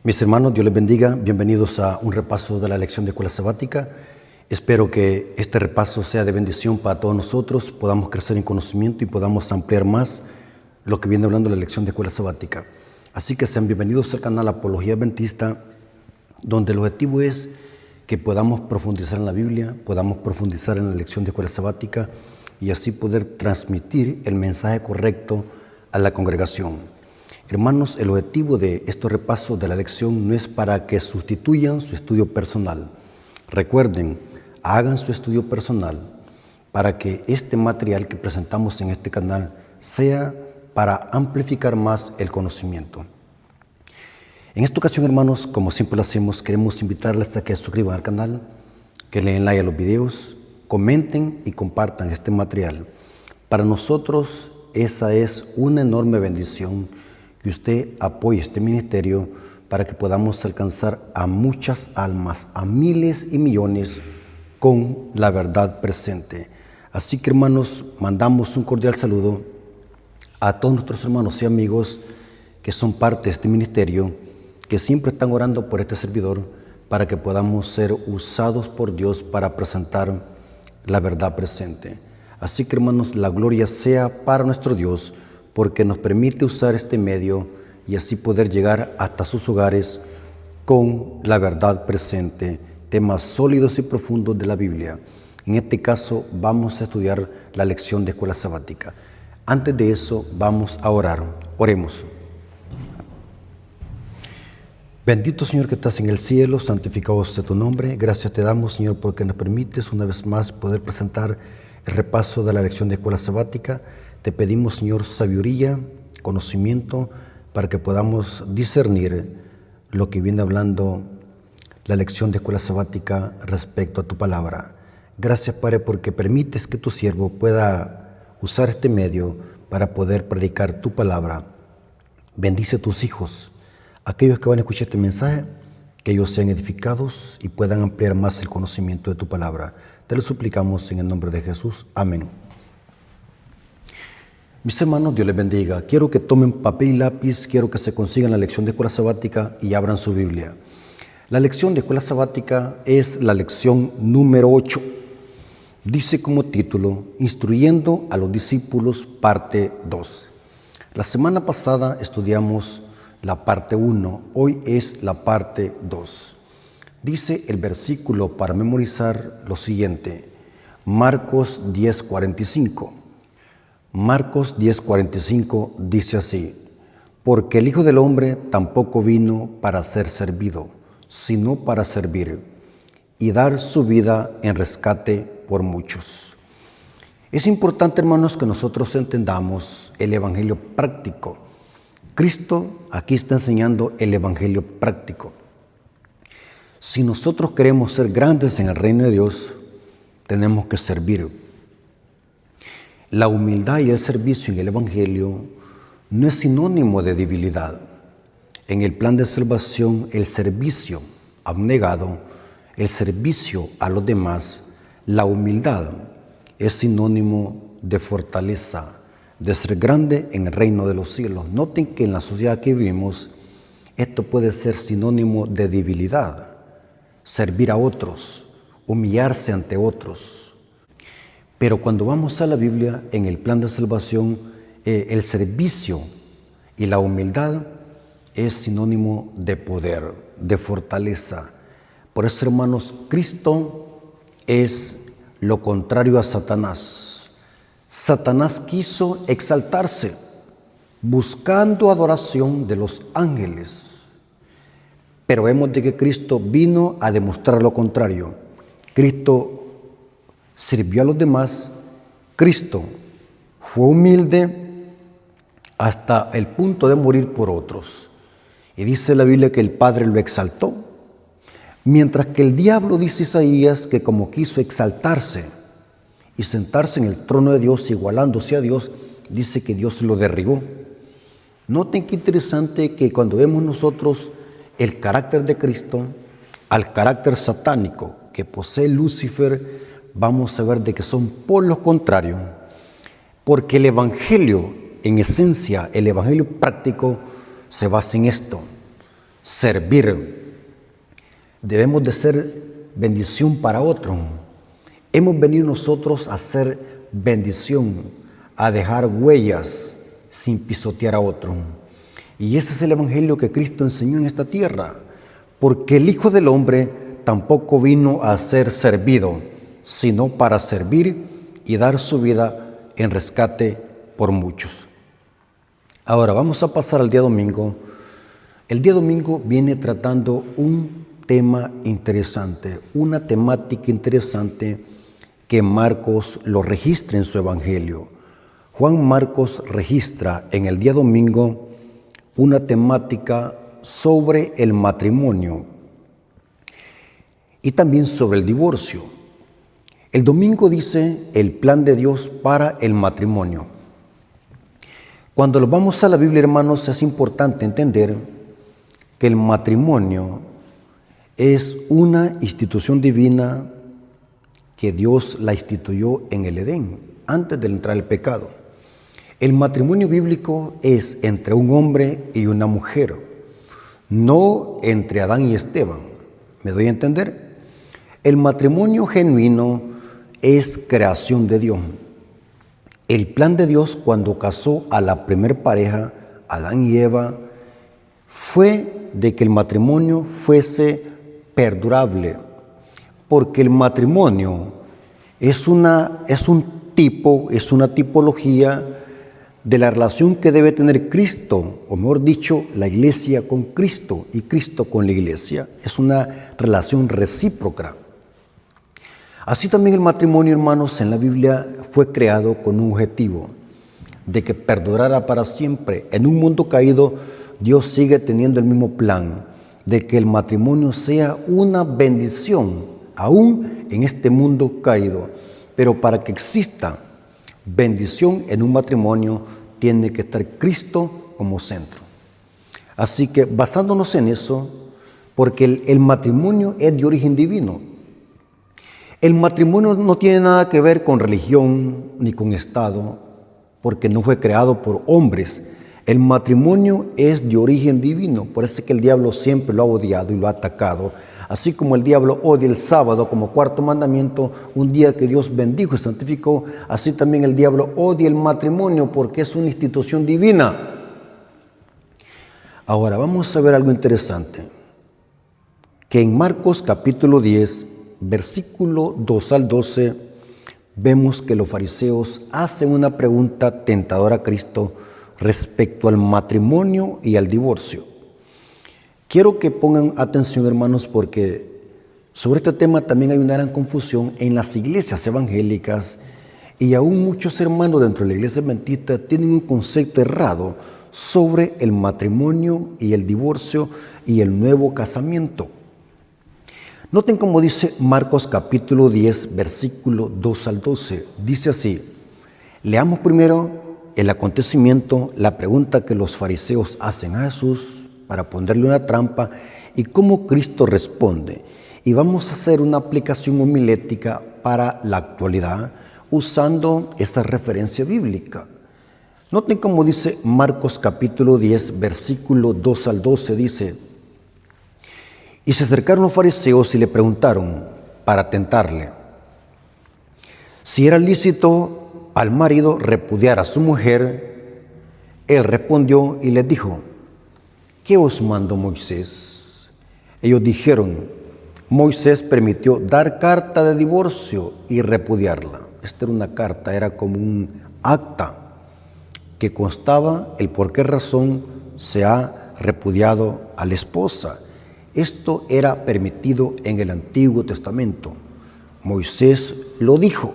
Mis hermanos, Dios les bendiga. Bienvenidos a un repaso de la lección de escuela sabática. Espero que este repaso sea de bendición para todos nosotros, podamos crecer en conocimiento y podamos ampliar más lo que viene hablando la lección de escuela sabática. Así que sean bienvenidos al canal Apología Adventista, donde el objetivo es que podamos profundizar en la Biblia, podamos profundizar en la lección de escuela sabática y así poder transmitir el mensaje correcto a la congregación. Hermanos, el objetivo de estos repasos de la lección no es para que sustituyan su estudio personal. Recuerden, hagan su estudio personal para que este material que presentamos en este canal sea para amplificar más el conocimiento. En esta ocasión, hermanos, como siempre lo hacemos, queremos invitarles a que se suscriban al canal, que le den like a los videos, comenten y compartan este material. Para nosotros esa es una enorme bendición que usted apoye este ministerio para que podamos alcanzar a muchas almas, a miles y millones con la verdad presente. Así que, hermanos, mandamos un cordial saludo a todos nuestros hermanos y amigos que son parte de este ministerio, que siempre están orando por este servidor para que podamos ser usados por Dios para presentar la verdad presente. Así que, hermanos, la gloria sea para nuestro Dios, porque nos permite usar este medio y así poder llegar hasta sus hogares con la verdad presente, temas sólidos y profundos de la Biblia. En este caso vamos a estudiar la lección de escuela sabática. Antes de eso vamos a orar. Oremos. Bendito Señor que estás en el cielo, santificado sea tu nombre. Gracias te damos, Señor, porque nos permites una vez más poder presentar el repaso de la lección de escuela sabática. Te pedimos, Señor, sabiduría, conocimiento, para que podamos discernir lo que viene hablando la lección de escuela sabática respecto a tu palabra. Gracias, Padre, porque permites que tu siervo pueda usar este medio para poder predicar tu palabra. Bendice a tus hijos, aquellos que van a escuchar este mensaje, que ellos sean edificados y puedan ampliar más el conocimiento de tu palabra. Te lo suplicamos en el nombre de Jesús. Amén. Mis hermanos, Dios les bendiga. Quiero que tomen papel y lápiz, quiero que se consigan la lección de escuela sabática y abran su Biblia. La lección de escuela sabática es la lección número 8. Dice como título, Instruyendo a los discípulos, parte 2. La semana pasada estudiamos la parte 1, hoy es la parte 2. Dice el versículo para memorizar lo siguiente, Marcos 10:45. Marcos 10:45 dice así, porque el Hijo del Hombre tampoco vino para ser servido, sino para servir y dar su vida en rescate por muchos. Es importante, hermanos, que nosotros entendamos el evangelio práctico. Cristo aquí está enseñando el evangelio práctico. Si nosotros queremos ser grandes en el reino de Dios, tenemos que servir. La humildad y el servicio en el evangelio no es sinónimo de debilidad. En el plan de salvación, el servicio abnegado, el servicio a los demás, la humildad es sinónimo de fortaleza, de ser grande en el reino de los cielos. Noten que en la sociedad que vivimos, esto puede ser sinónimo de debilidad, servir a otros, humillarse ante otros. Pero cuando vamos a la Biblia, en el plan de salvación, el servicio y la humildad es sinónimo de poder, de fortaleza. Por eso, hermanos, Cristo es lo contrario a Satanás. Satanás quiso exaltarse, buscando adoración de los ángeles. Pero vemos de que Cristo vino a demostrar lo contrario. Cristo sirvió a los demás, Cristo fue humilde hasta el punto de morir por otros. Y dice la Biblia que el Padre lo exaltó, mientras que el diablo, dice Isaías, que como quiso exaltarse y sentarse en el trono de Dios, igualándose a Dios, dice que Dios lo derribó. Noten qué interesante que cuando vemos nosotros el carácter de Cristo al carácter satánico que posee Lucifer, vamos a ver de que son polos contrarios, porque el evangelio, en esencia, el evangelio práctico se basa en esto. servir. Debemos de ser bendición para otro. Hemos venido nosotros a ser bendición, a dejar huellas sin pisotear a otro. Y ese es el evangelio que Cristo enseñó en esta tierra, porque el Hijo del Hombre tampoco vino a ser servido, sino para servir y dar su vida en rescate por muchos. Ahora vamos a pasar al día domingo. El día domingo viene tratando un tema interesante, una temática interesante que Marcos lo registra en su evangelio. Juan Marcos registra en el día domingo una temática sobre el matrimonio y también sobre el divorcio. El domingo dice el plan de Dios para el matrimonio. Cuando nos vamos a la Biblia, hermanos, es importante entender que el matrimonio es una institución divina que Dios la instituyó en el Edén, antes de entrar el pecado. El matrimonio bíblico es entre un hombre y una mujer, no entre Adán y Esteban. ¿Me doy a entender? El matrimonio genuino es creación de Dios. El plan de Dios cuando casó a la primer pareja, Adán y Eva, fue de que el matrimonio fuese perdurable, porque el matrimonio es una tipología de la relación que debe tener Cristo, o mejor dicho, la iglesia con Cristo y Cristo con la iglesia. Es una relación recíproca. Así también el matrimonio, hermanos, en la Biblia fue creado con un objetivo, de que perdurara para siempre. En un mundo caído, Dios sigue teniendo el mismo plan, de que el matrimonio sea una bendición, aún en este mundo caído. Pero para que exista bendición en un matrimonio, tiene que estar Cristo como centro. Así que basándonos en eso, porque el matrimonio es de origen divino. El matrimonio no tiene nada que ver con religión ni con Estado, porque no fue creado por hombres. El matrimonio es de origen divino, por eso es que el diablo siempre lo ha odiado y lo ha atacado. Así como el diablo odia el sábado como cuarto mandamiento, un día que Dios bendijo y santificó, así también el diablo odia el matrimonio porque es una institución divina. Ahora vamos a ver algo interesante, que en Marcos capítulo 10, versículo 2 al 12, vemos que los fariseos hacen una pregunta tentadora a Cristo respecto al matrimonio y al divorcio. Quiero que pongan atención, hermanos, porque sobre este tema también hay una gran confusión en las iglesias evangélicas y aún muchos hermanos dentro de la iglesia adventista tienen un concepto errado sobre el matrimonio y el divorcio y el nuevo casamiento. Noten cómo dice Marcos capítulo 10, versículo 2 al 12. Dice así: leamos primero el acontecimiento, la pregunta que los fariseos hacen a Jesús para ponerle una trampa y cómo Cristo responde. Y vamos a hacer una aplicación homilética para la actualidad usando esta referencia bíblica. Noten cómo dice Marcos capítulo 10, versículo 2 al 12, dice: y se acercaron los fariseos y le preguntaron para tentarle si era lícito al marido repudiar a su mujer. Él respondió y les dijo: ¿qué os mandó Moisés? Ellos dijeron: Moisés permitió dar carta de divorcio y repudiarla. Esta era una carta, era como un acta que constaba el por qué razón se ha repudiado a la esposa. Esto era permitido en el Antiguo Testamento. Moisés lo dijo,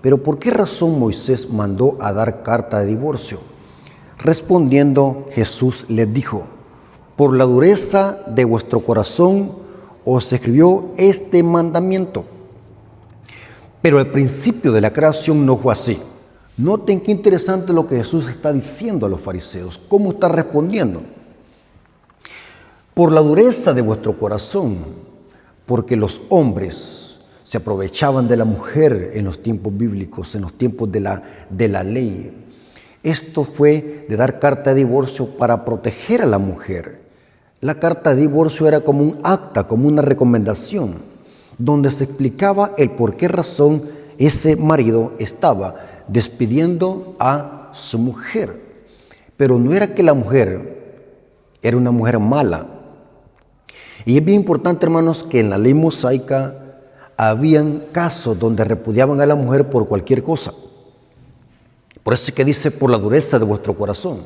pero ¿por qué razón Moisés mandó a dar carta de divorcio? Respondiendo, Jesús les dijo: por la dureza de vuestro corazón os escribió este mandamiento. Pero al principio de la creación no fue así. Noten qué interesante lo que Jesús está diciendo a los fariseos. ¿Cómo está respondiendo? Por la dureza de vuestro corazón, porque los hombres se aprovechaban de la mujer en los tiempos bíblicos, en los tiempos de la ley. Esto fue de dar carta de divorcio para proteger a la mujer. La carta de divorcio era como un acta, como una recomendación, donde se explicaba el por qué razón ese marido estaba despidiendo a su mujer. Pero no era que la mujer era una mujer mala. Y es bien importante, hermanos, que en la ley mosaica habían casos donde repudiaban a la mujer por cualquier cosa. Por eso es que dice, por la dureza de vuestro corazón.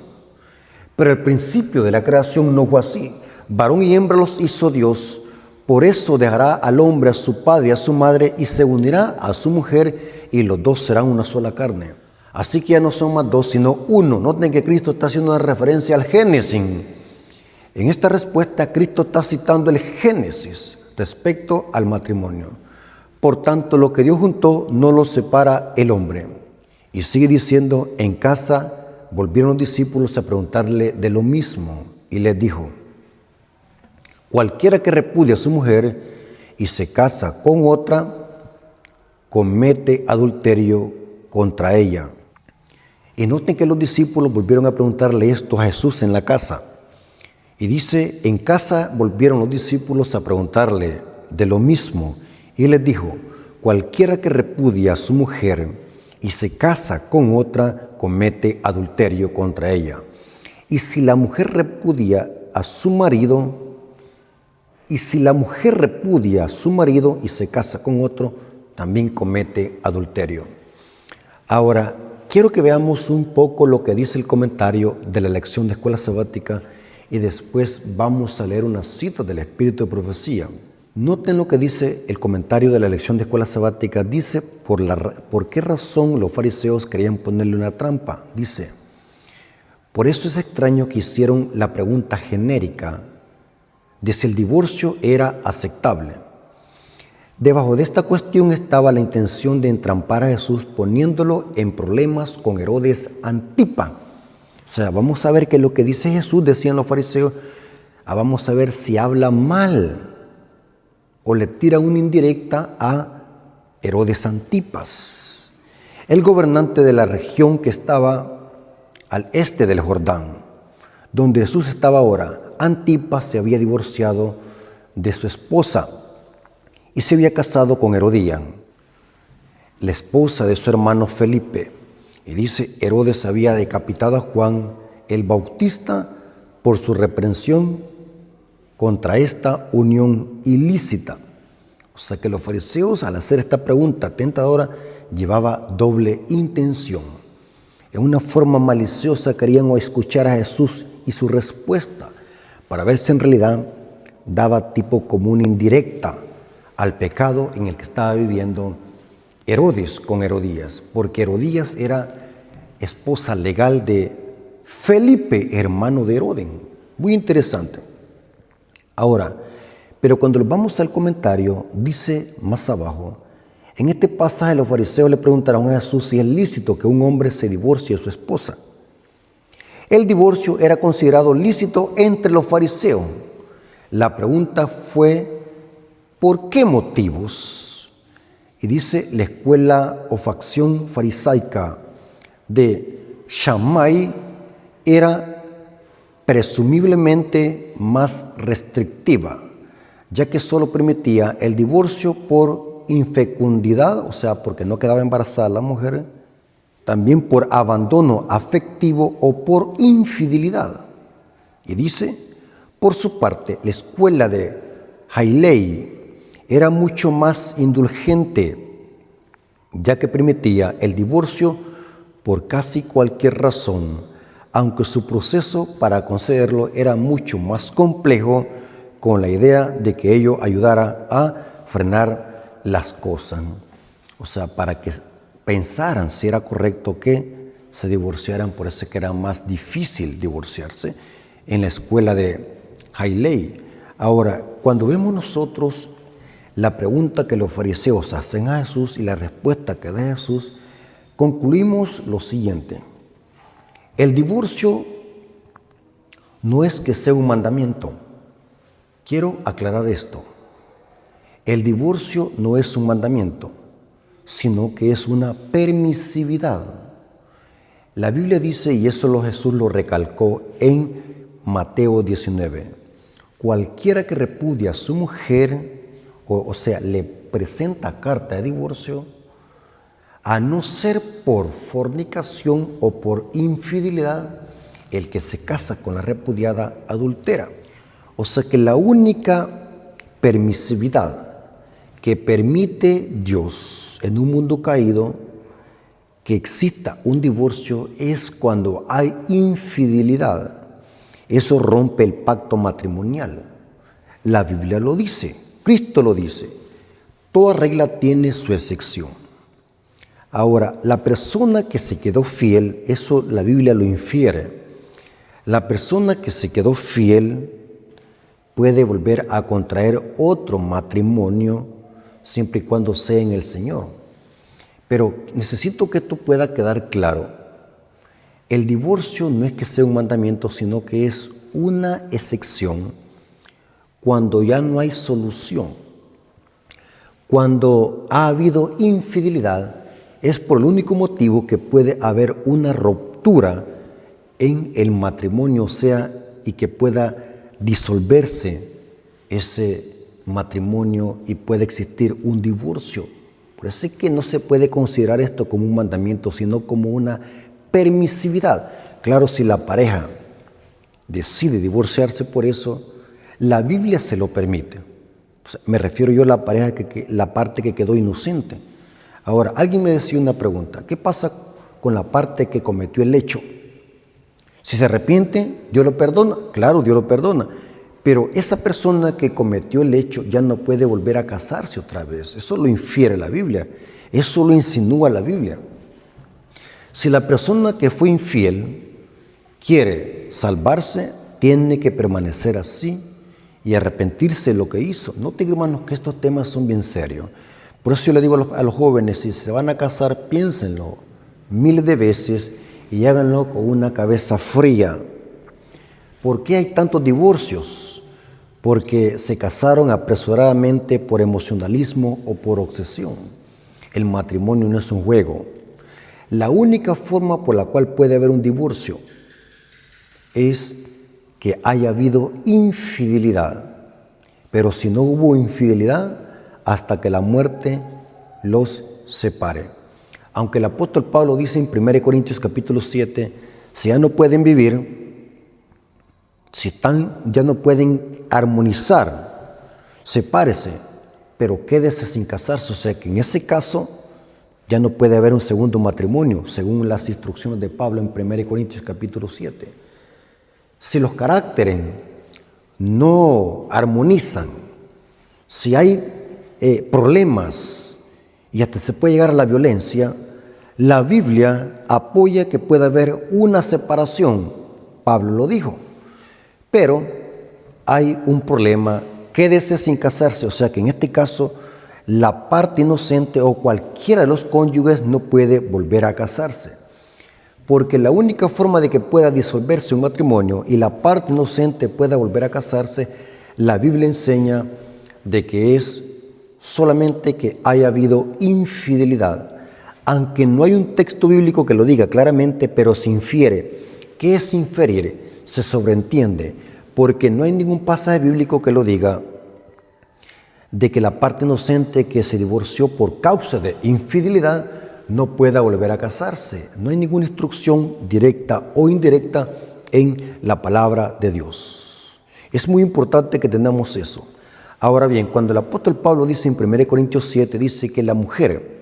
Pero el principio de la creación no fue así. Varón y hembra los hizo Dios. Por eso dejará al hombre a su padre y a su madre y se unirá a su mujer y los dos serán una sola carne. Así que ya no son más dos, sino uno. Noten que Cristo está haciendo una referencia al Génesis. En esta respuesta, Cristo está citando el Génesis respecto al matrimonio. Por tanto, lo que Dios juntó no lo separa el hombre. Y sigue diciendo, en casa volvieron los discípulos a preguntarle de lo mismo. Y les dijo, cualquiera que repudie a su mujer y se casa con otra, comete adulterio contra ella. Y noten que los discípulos volvieron a preguntarle esto a Jesús en la casa. Y dice, en casa volvieron los discípulos a preguntarle de lo mismo. Y les dijo, cualquiera que repudia a su mujer y se casa con otra, comete adulterio contra ella. Y si la mujer repudia a su marido, y se casa con otro, también comete adulterio. Ahora, quiero que veamos un poco lo que dice el comentario de la lección de escuela sabática y después vamos a leer una cita del Espíritu de Profecía. Noten lo que dice el comentario de la lección de escuela sabática. Dice, ¿por qué razón los fariseos querían ponerle una trampa? Dice, por eso es extraño que hicieron la pregunta genérica de si el divorcio era aceptable. Debajo de esta cuestión estaba la intención de entrampar a Jesús poniéndolo en problemas con Herodes Antipa. O sea, vamos a ver que lo que dice Jesús, decían los fariseos, vamos a ver si habla mal o le tira una indirecta a Herodes Antipas, el gobernante de la región que estaba al este del Jordán, donde Jesús estaba ahora. Antipas se había divorciado de su esposa y se había casado con Herodía, la esposa de su hermano Felipe. Y dice, Herodes había decapitado a Juan el Bautista por su reprensión contra esta unión ilícita. O sea que los fariseos, al hacer esta pregunta tentadora, llevaba doble intención. En una forma maliciosa querían escuchar a Jesús y su respuesta, para ver si en realidad daba tipo como una indirecta al pecado en el que estaba viviendo Herodes con Herodías, porque Herodías era esposa legal de Felipe, hermano de Herodes. Muy interesante. Ahora, pero cuando vamos al comentario, dice más abajo, en este pasaje los fariseos le preguntaron a Jesús si es lícito que un hombre se divorcie de su esposa. El divorcio era considerado lícito entre los fariseos. La pregunta fue, ¿por qué motivos? Y dice, la escuela o facción farisaica de Shammai era presumiblemente más restrictiva, ya que solo permitía el divorcio por infecundidad, o sea, porque no quedaba embarazada la mujer, también por abandono afectivo o por infidelidad. Y dice, por su parte, la escuela de Hailei era mucho más indulgente, ya que permitía el divorcio por casi cualquier razón, aunque su proceso para concederlo era mucho más complejo, con la idea de que ello ayudara a frenar las cosas. O sea, para que pensaran si era correcto que se divorciaran, por eso que era más difícil divorciarse en la escuela de Hailei. Ahora, cuando vemos nosotros la pregunta que los fariseos hacen a Jesús y la respuesta que da Jesús, concluimos lo siguiente. El divorcio no es que sea un mandamiento. Quiero aclarar esto. El divorcio no es un mandamiento, sino que es una permisividad. La Biblia dice, y eso Jesús lo recalcó en Mateo 19, Cualquiera que repudia a su mujer, o sea, le presenta carta de divorcio, a no ser por fornicación o por infidelidad, el que se casa con la repudiada adultera. O sea que la única permisividad que permite Dios en un mundo caído que exista un divorcio es cuando hay infidelidad. Eso rompe el pacto matrimonial. La Biblia lo dice, Cristo lo dice. Toda regla tiene su excepción. Ahora, la persona que se quedó fiel, eso la Biblia lo infiere. La persona que se quedó fiel puede volver a contraer otro matrimonio siempre y cuando sea en el Señor. Pero necesito que esto pueda quedar claro. El divorcio no es que sea un mandamiento, sino que es una excepción cuando ya no hay solución. Cuando ha habido infidelidad, es por el único motivo que puede haber una ruptura en el matrimonio, o sea, y que pueda disolverse ese matrimonio y puede existir un divorcio. Por eso es que no se puede considerar esto como un mandamiento, sino como una permisividad. Claro, si la pareja decide divorciarse por eso, la Biblia se lo permite. O sea, me refiero yo a la pareja, la parte que quedó inocente. Ahora, alguien me decía una pregunta: ¿qué pasa con la parte que cometió el hecho? Si se arrepiente, ¿Dios lo perdona? Claro, Dios lo perdona. Pero esa persona que cometió el hecho ya no puede volver a casarse otra vez. Eso lo infiere la Biblia. Eso lo insinúa la Biblia. Si la persona que fue infiel quiere salvarse, tiene que permanecer así y arrepentirse de lo que hizo. Noten, hermanos, que estos temas son bien serios. Por eso yo le digo a los jóvenes, si se van a casar, piénsenlo miles de veces y háganlo con una cabeza fría. ¿Por qué hay tantos divorcios? Porque se casaron apresuradamente por emocionalismo o por obsesión. El matrimonio no es un juego. La única forma por la cual puede haber un divorcio es que haya habido infidelidad. Pero si no hubo infidelidad, hasta que la muerte los separe. Aunque el apóstol Pablo dice en 1 Corintios capítulo 7, si ya no pueden vivir, ya no pueden armonizar, sepárese, pero quédese sin casarse. O sea que en ese caso ya no puede haber un segundo matrimonio, según las instrucciones de Pablo en 1 Corintios capítulo 7. Si los caracteres no armonizan, si hay problemas y hasta se puede llegar a la violencia, la Biblia apoya que pueda haber una separación. Pablo lo dijo. Pero hay un problema: quédese sin casarse. O sea que en este caso la parte inocente o cualquiera de los cónyuges no puede volver a casarse. Porque la única forma de que pueda disolverse un matrimonio y la parte inocente pueda volver a casarse, la Biblia enseña de que es solamente que haya habido infidelidad. Aunque no hay un texto bíblico que lo diga claramente, pero se infiere. ¿Qué es inferir? Se sobreentiende, porque no hay ningún pasaje bíblico que lo diga, de que la parte inocente que se divorció por causa de infidelidad no pueda volver a casarse. No hay ninguna instrucción directa o indirecta en la palabra de Dios. Es muy importante que tengamos eso. Ahora bien, cuando el apóstol Pablo dice en 1 Corintios 7, dice que la mujer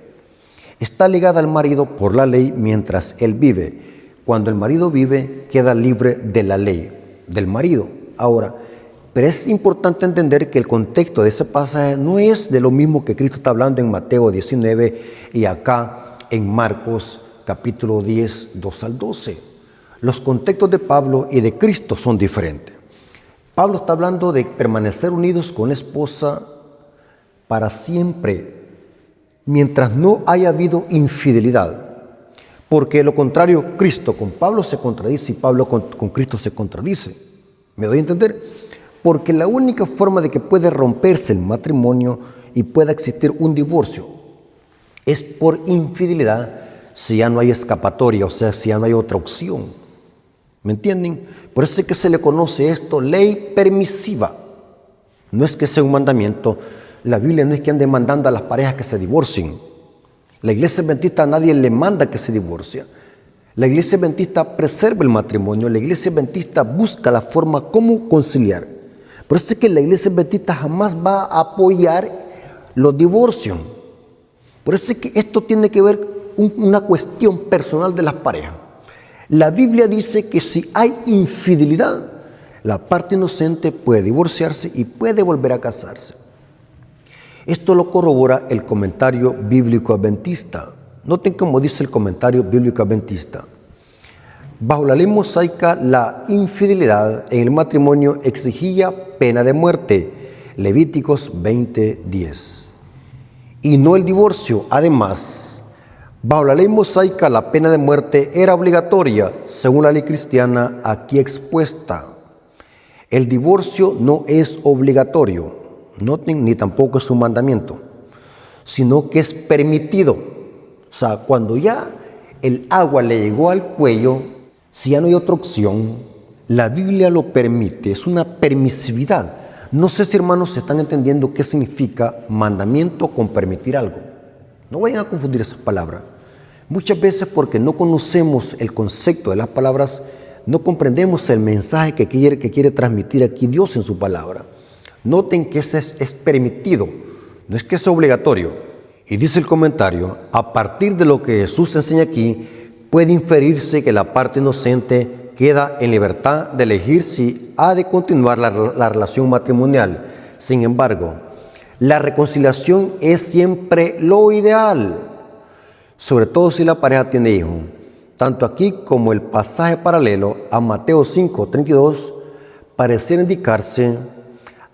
está ligada al marido por la ley mientras él vive. Cuando el marido vive, queda libre de la ley del marido. Ahora, pero es importante entender que el contexto de ese pasaje no es de lo mismo que Cristo está hablando en Mateo 19 y acá en Marcos capítulo 10, 2 al 12. Los contextos de Pablo y de Cristo son diferentes. Pablo está hablando de permanecer unidos con la esposa para siempre, mientras no haya habido infidelidad. Porque de lo contrario, Cristo con Pablo se contradice y Pablo con Cristo se contradice. ¿Me doy a entender? Porque la única forma de que puede romperse el matrimonio y pueda existir un divorcio es por infidelidad, si ya no hay escapatoria, o sea, si ya no hay otra opción. ¿Me entienden? Por eso es que se le conoce esto ley permisiva. No es que sea un mandamiento. La Biblia no es que ande mandando a las parejas que se divorcien. La iglesia adventista a nadie le manda que se divorcie. La iglesia adventista preserva el matrimonio. La iglesia adventista busca la forma cómo conciliar. Por eso es que la iglesia adventista jamás va a apoyar los divorcios. Por eso es que esto tiene que ver una cuestión personal de las parejas. La Biblia dice que si hay infidelidad, la parte inocente puede divorciarse y puede volver a casarse. Esto lo corrobora el comentario bíblico adventista. Noten cómo dice el comentario bíblico adventista. Bajo la ley mosaica, la infidelidad en el matrimonio exigía pena de muerte. Levíticos 20:10. Y no el divorcio. Además, bajo la ley mosaica, la pena de muerte era obligatoria, según la ley cristiana aquí expuesta. El divorcio no es obligatorio. Noten, ni tampoco es un mandamiento, sino que es permitido. O sea, cuando ya el agua le llegó al cuello, si ya no hay otra opción, la Biblia lo permite, es una permisividad. No sé si, hermanos, se están entendiendo qué significa mandamiento con permitir algo. No vayan a confundir esas palabras. Muchas veces, porque no conocemos el concepto de las palabras, no comprendemos el mensaje que quiere transmitir aquí Dios en su palabra. Noten que ese es permitido, no es que es obligatorio. Y dice el comentario, a partir de lo que Jesús enseña aquí, puede inferirse que la parte inocente queda en libertad de elegir si ha de continuar la relación matrimonial. Sin embargo, la reconciliación es siempre lo ideal, sobre todo si la pareja tiene hijos. Tanto aquí como el pasaje paralelo a Mateo 5:32 pareciera indicarse,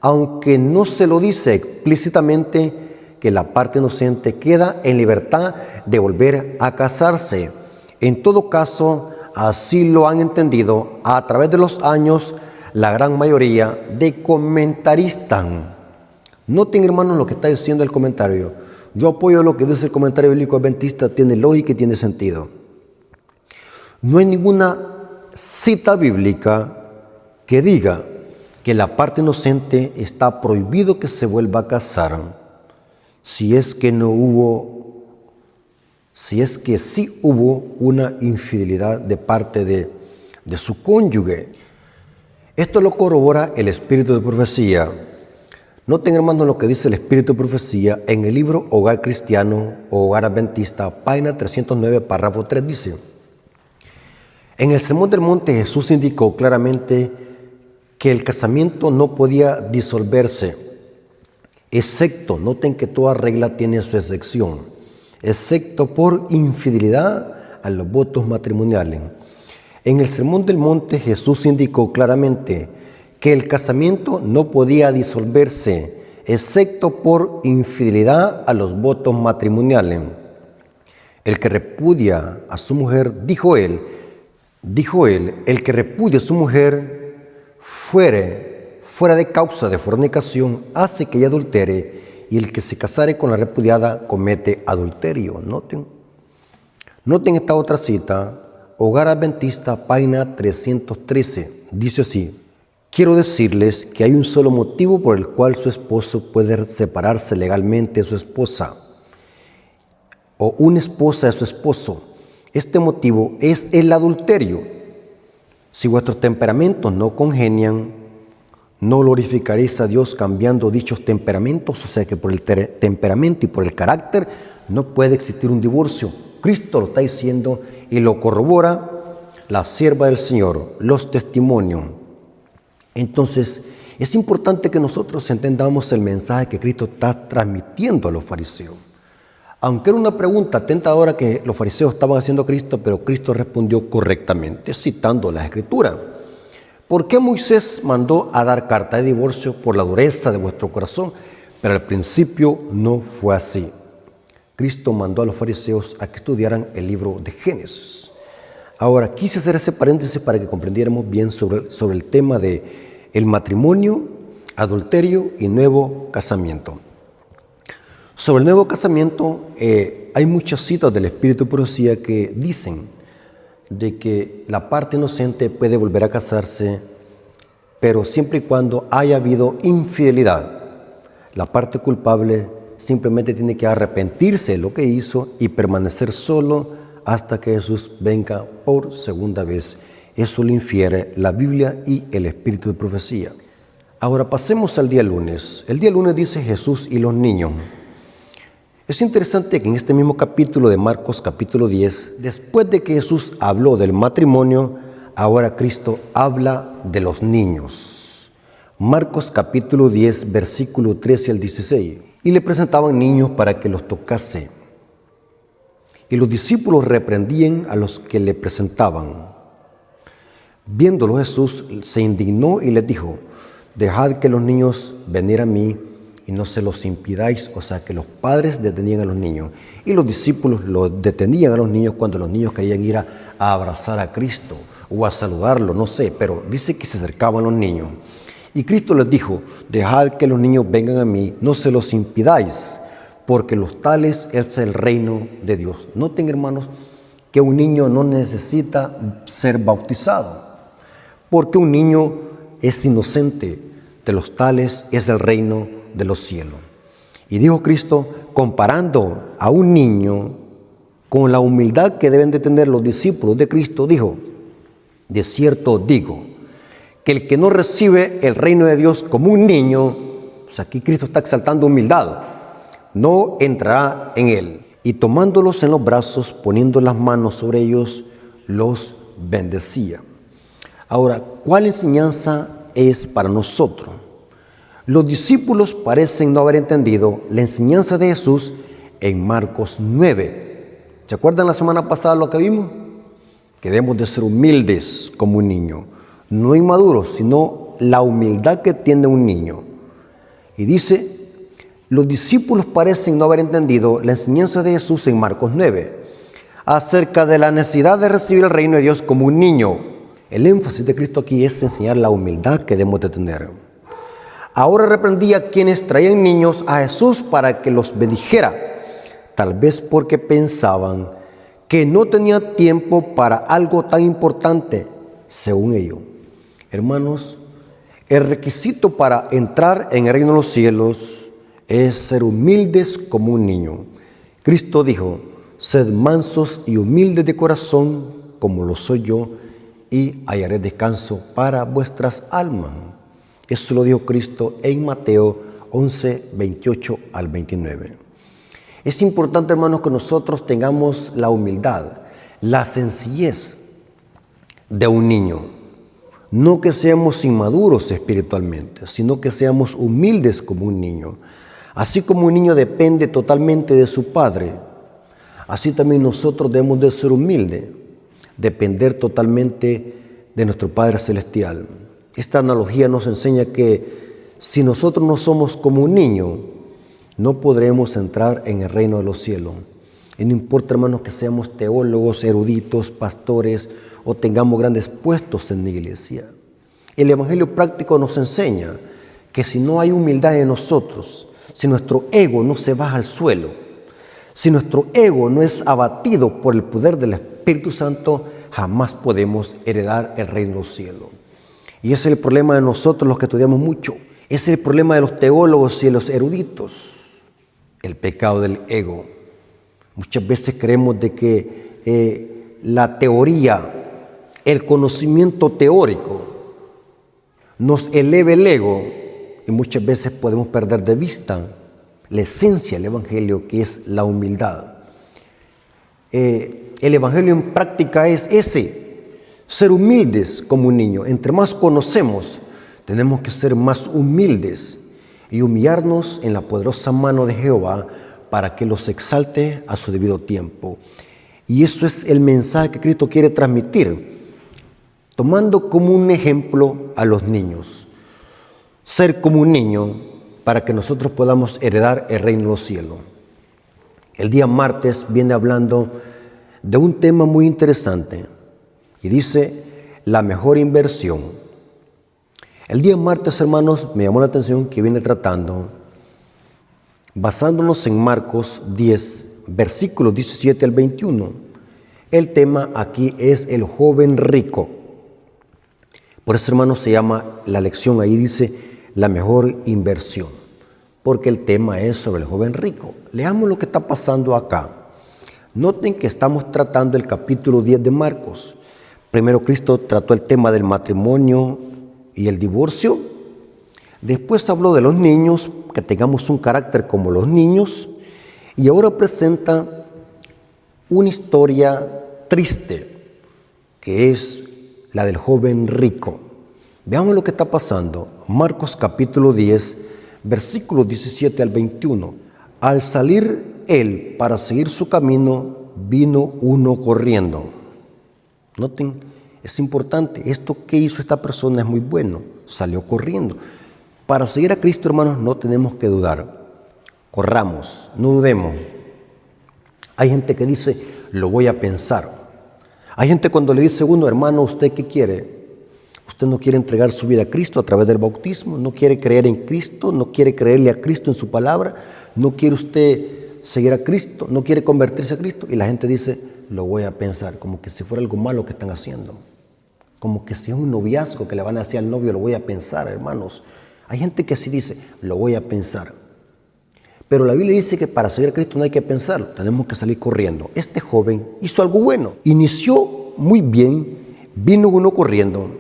aunque no se lo dice explícitamente, que la parte inocente queda en libertad de volver a casarse. En todo caso, así lo han entendido a través de los años la gran mayoría de comentaristas. Noten, hermanos, lo que está diciendo el comentario. Yo apoyo lo que dice el comentario bíblico adventista, tiene lógica y tiene sentido. No hay ninguna cita bíblica que diga que la parte inocente está prohibido que se vuelva a casar si es que sí hubo una infidelidad de parte de su cónyuge. Esto lo corrobora el espíritu de profecía. Noten, hermanos, lo que dice el espíritu de profecía en el libro Hogar Cristiano o Hogar Adventista, página 309, párrafo 3, dice: en el Sermón del Monte Jesús indicó claramente que el casamiento no podía disolverse, excepto, noten que toda regla tiene su excepción, excepto por infidelidad a los votos matrimoniales. En el Sermón del Monte Jesús indicó claramente que el casamiento no podía disolverse, excepto por infidelidad a los votos matrimoniales. El que repudia a su mujer, dijo él, el que repudia a su mujer fuera de causa de fornicación, hace que ella adultere, y el que se casare con la repudiada comete adulterio. Noten esta otra cita, Hogar Adventista, página 313, dice así: quiero decirles que hay un solo motivo por el cual su esposo puede separarse legalmente de su esposa, o una esposa de su esposo. Este motivo es el adulterio. Si vuestros temperamentos no congenian, no glorificaréis a Dios cambiando dichos temperamentos. O sea que por el temperamento y por el carácter no puede existir un divorcio. Cristo lo está diciendo y lo corrobora la sierva del Señor, los testimonios. Entonces, es importante que nosotros entendamos el mensaje que Cristo está transmitiendo a los fariseos. Aunque era una pregunta tentadora que los fariseos estaban haciendo a Cristo, pero Cristo respondió correctamente, citando la Escritura. ¿Por qué Moisés mandó a dar carta de divorcio? Por la dureza de vuestro corazón, pero al principio no fue así. Cristo mandó a los fariseos a que estudiaran el libro de Génesis. Ahora, quise hacer ese paréntesis para que comprendiéramos bien sobre el tema de el matrimonio, adulterio y nuevo casamiento. Sobre el nuevo casamiento, hay muchas citas del Espíritu de Profecía que dicen de que la parte inocente puede volver a casarse pero siempre y cuando haya habido infidelidad. La parte culpable simplemente tiene que arrepentirse de lo que hizo y permanecer solo hasta que Jesús venga por segunda vez. Eso lo infiere la Biblia y el espíritu de profecía. Ahora pasemos al día lunes. El día lunes dice Jesús y los niños. Es interesante que en este mismo capítulo de Marcos, capítulo 10, después de que Jesús habló del matrimonio, ahora Cristo habla de los niños. Marcos capítulo 10, versículo 13 al 16. Y le presentaban niños para que los tocase. Y los discípulos reprendían a los que le presentaban. Viéndolo Jesús se indignó y les dijo: dejad que los niños venir a mí y no se los impidáis. O sea, que los padres detenían a los niños y los discípulos los detenían a los niños cuando los niños querían ir a abrazar a Cristo o a saludarlo, no sé, pero dice que se acercaban los niños. Y Cristo les dijo: dejad que los niños vengan a mí, no se los impidáis, porque los tales es el reino de Dios. Noten, hermanos, que un niño no necesita ser bautizado, porque un niño es inocente. De los tales es el reino de los cielos. Y dijo Cristo, comparando a un niño con la humildad que deben de tener los discípulos de Cristo, dijo: de cierto digo, que el que no recibe el reino de Dios como un niño, o sea, aquí Cristo está exaltando humildad, no entrará en él. Y tomándolos en los brazos, poniendo las manos sobre ellos, los bendecía. Ahora, ¿cuál enseñanza es para nosotros? Los discípulos parecen no haber entendido la enseñanza de Jesús en Marcos 9. ¿Se acuerdan la semana pasada lo que vimos? Que debemos de ser humildes como un niño, no inmaduros, sino la humildad que tiene un niño. Y dice, los discípulos parecen no haber entendido la enseñanza de Jesús en Marcos 9, acerca de la necesidad de recibir el reino de Dios como un niño. El énfasis de Cristo aquí es enseñar la humildad que debemos de tener. Ahora reprendía a quienes traían niños a Jesús para que los bendijera, tal vez porque pensaban que no tenía tiempo para algo tan importante, según ellos. Hermanos, el requisito para entrar en el reino de los cielos es ser humildes como un niño. Cristo dijo: sed mansos y humildes de corazón, como lo soy yo, y hallaré descanso para vuestras almas. Eso lo dijo Cristo en Mateo 11, 28 al 29. Es importante, hermanos, que nosotros tengamos la humildad, la sencillez de un niño. No que seamos inmaduros espiritualmente, sino que seamos humildes como un niño. Así como un niño depende totalmente de su padre, así también nosotros debemos de ser humildes, depender totalmente de nuestro Padre Celestial. Esta analogía nos enseña que si nosotros no somos como un niño, no podremos entrar en el reino de los cielos. Y no importa, hermanos, que seamos teólogos, eruditos, pastores o tengamos grandes puestos en la iglesia. El Evangelio práctico nos enseña que si no hay humildad en nosotros, si nuestro ego no se baja al suelo, si nuestro ego no es abatido por el poder del Espíritu Santo, jamás podemos heredar el reino de los cielos. Y ese es el problema de nosotros los que estudiamos mucho. Ese es el problema de los teólogos y de los eruditos. El pecado del ego. Muchas veces creemos de que la teoría, el conocimiento teórico nos eleva el ego y muchas veces podemos perder de vista la esencia del Evangelio, que es la humildad. El Evangelio en práctica es ese, ser humildes como un niño. Entre más conocemos, tenemos que ser más humildes y humillarnos en la poderosa mano de Jehová para que los exalte a su debido tiempo. Y eso es el mensaje que Cristo quiere transmitir, tomando como un ejemplo a los niños. Ser como un niño para que nosotros podamos heredar el reino de los cielos. El día martes viene hablando de un tema muy interesante y dice la mejor inversión. El día martes, hermanos, me llamó la atención que viene tratando, basándonos en Marcos 10, versículos 17 al 21. El tema aquí es el joven rico. Por eso, hermanos, se llama la lección, ahí dice, la mejor inversión, porque el tema es sobre el joven rico. Leamos lo que está pasando acá. Noten que estamos tratando el capítulo 10 de Marcos. Primero Cristo trató el tema del matrimonio y el divorcio. Después habló de los niños, que tengamos un carácter como los niños. Y ahora presenta una historia triste, que es la del joven rico. Veamos lo que está pasando. Marcos capítulo 10, versículos 17 al 21. Al salir él para seguir su camino, vino uno corriendo. Noten, es importante, esto que hizo esta persona es muy bueno, salió corriendo. Para seguir a Cristo, hermanos, no tenemos que dudar. Corramos, no dudemos. Hay gente que dice, lo voy a pensar. Hay gente cuando le dice a uno, hermano, ¿usted qué quiere? Usted no quiere entregar su vida a Cristo a través del bautismo, no quiere creer en Cristo, no quiere creerle a Cristo en su palabra, no quiere usted seguir a Cristo, no quiere convertirse a Cristo. Y la gente dice, lo voy a pensar, como que si fuera algo malo que están haciendo. Como que si es un noviazgo que le van a hacer al novio, lo voy a pensar, hermanos. Hay gente que así dice, lo voy a pensar. Pero la Biblia dice que para seguir a Cristo no hay que pensarlo, tenemos que salir corriendo. Este joven hizo algo bueno, inició muy bien, vino uno corriendo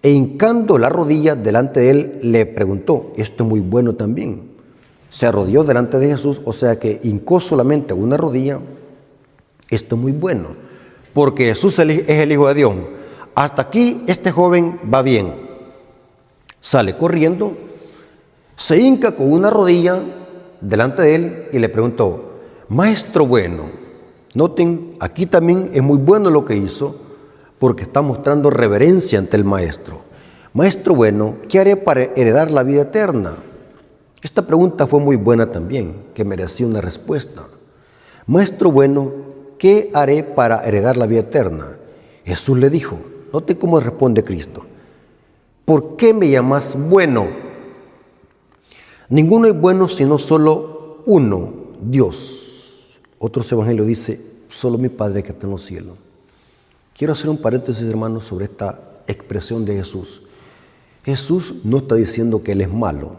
e hincando la rodilla delante de él le preguntó, esto es muy bueno también. Se arrodilló delante de Jesús, o sea que hincó solamente una rodilla. Esto es muy bueno, porque Jesús es el Hijo de Dios. Hasta aquí este joven va bien. Sale corriendo, se hinca con una rodilla delante de él y le preguntó, maestro bueno. Noten, aquí también es muy bueno lo que hizo, porque está mostrando reverencia ante el maestro. Maestro bueno, ¿qué haré para heredar la vida eterna? Esta pregunta fue muy buena también, que merecía una respuesta. Maestro bueno, ¿qué haré para heredar la vida eterna? Jesús le dijo, note cómo responde Cristo. ¿Por qué me llamas bueno? Ninguno es bueno sino solo uno, Dios. Otros evangelios dice, solo mi Padre que está en los cielos. Quiero hacer un paréntesis, hermanos, sobre esta expresión de Jesús. Jesús no está diciendo que Él es malo.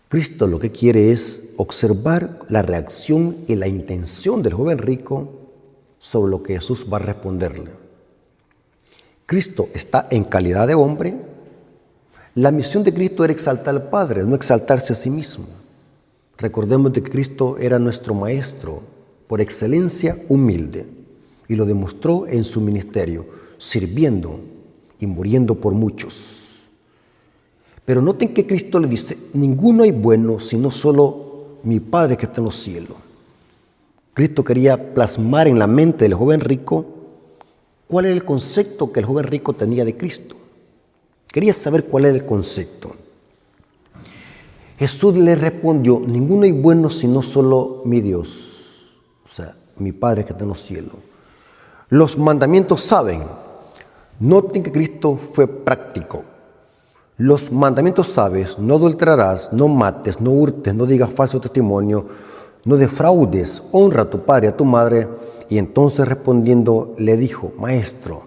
Cristo lo que quiere es observar la reacción y la intención del joven rico sobre lo que Jesús va a responderle. Cristo está en calidad de hombre. La misión de Cristo era exaltar al Padre, no exaltarse a sí mismo. Recordemos que Cristo era nuestro maestro, por excelencia humilde, y lo demostró en su ministerio, sirviendo y muriendo por muchos. Pero noten que Cristo le dice, ninguno hay bueno sino solo mi Padre que está en los cielos. Cristo quería plasmar en la mente del joven rico cuál era el concepto que el joven rico tenía de Cristo. Quería saber cuál era el concepto. Jesús le respondió, ninguno hay bueno sino solo mi Dios, o sea, mi Padre que está en los cielos. Los mandamientos saben. Noten que Cristo fue práctico. Los mandamientos sabes, no adulterarás, no mates, no hurtes, no digas falso testimonio, no defraudes, honra a tu padre y a tu madre. Y entonces respondiendo le dijo, maestro,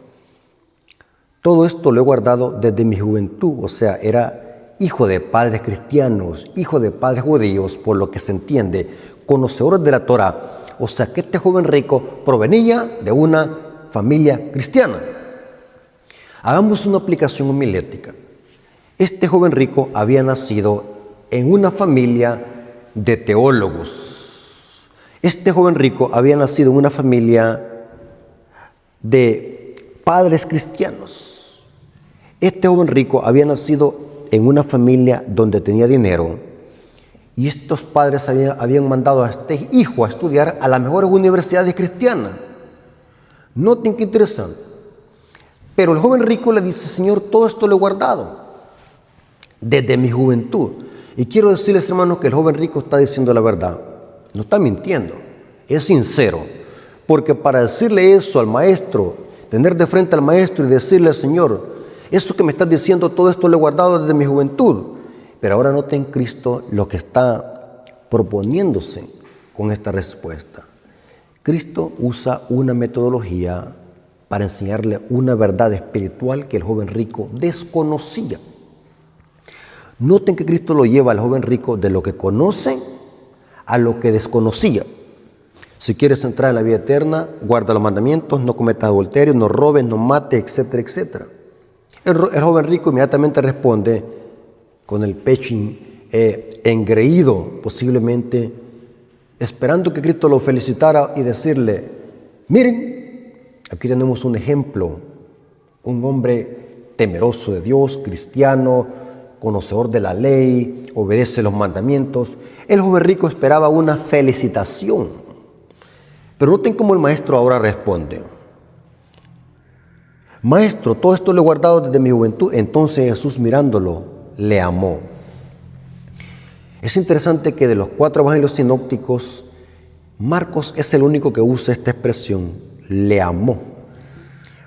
todo esto lo he guardado desde mi juventud, o sea, era hijo de padres cristianos, hijo de padres judíos, por lo que se entiende, conocedores de la Torá. O sea, que este joven rico provenía de una familia cristiana. Hagamos una aplicación homilética. Este joven rico había nacido en una familia de teólogos. Este joven rico había nacido en una familia de padres cristianos. Este joven rico había nacido en una familia donde tenía dinero. Y estos padres habían mandado a este hijo a estudiar a las mejores universidades cristianas. Noten qué interesante. Pero el joven rico le dice, Señor, todo esto lo he guardado desde mi juventud. Y quiero decirles, hermanos, que el joven rico está diciendo la verdad. No está mintiendo, es sincero. Porque para decirle eso al maestro, tener de frente al maestro y decirle, Señor, eso que me estás diciendo, todo esto lo he guardado desde mi juventud. Pero ahora noten Cristo lo que está proponiéndose con esta respuesta. Cristo usa una metodología para enseñarle una verdad espiritual que el joven rico desconocía. Noten que Cristo lo lleva al joven rico de lo que conoce a lo que desconocía. Si quieres entrar en la vida eterna, guarda los mandamientos, no cometas adulterio, no robes, no mates, etcétera, etcétera. El joven rico inmediatamente responde con el pecho engreído, posiblemente esperando que Cristo lo felicitara y decirle: miren, aquí tenemos un ejemplo, un hombre temeroso de Dios, cristiano, conocedor de la ley, obedece los mandamientos. El joven rico esperaba una felicitación. Pero noten cómo el maestro ahora responde: Maestro, todo esto lo he guardado desde mi juventud. Entonces Jesús, mirándolo, le amó. Es interesante que de los 4 evangelios sinópticos, Marcos es el único que usa esta expresión, le amó.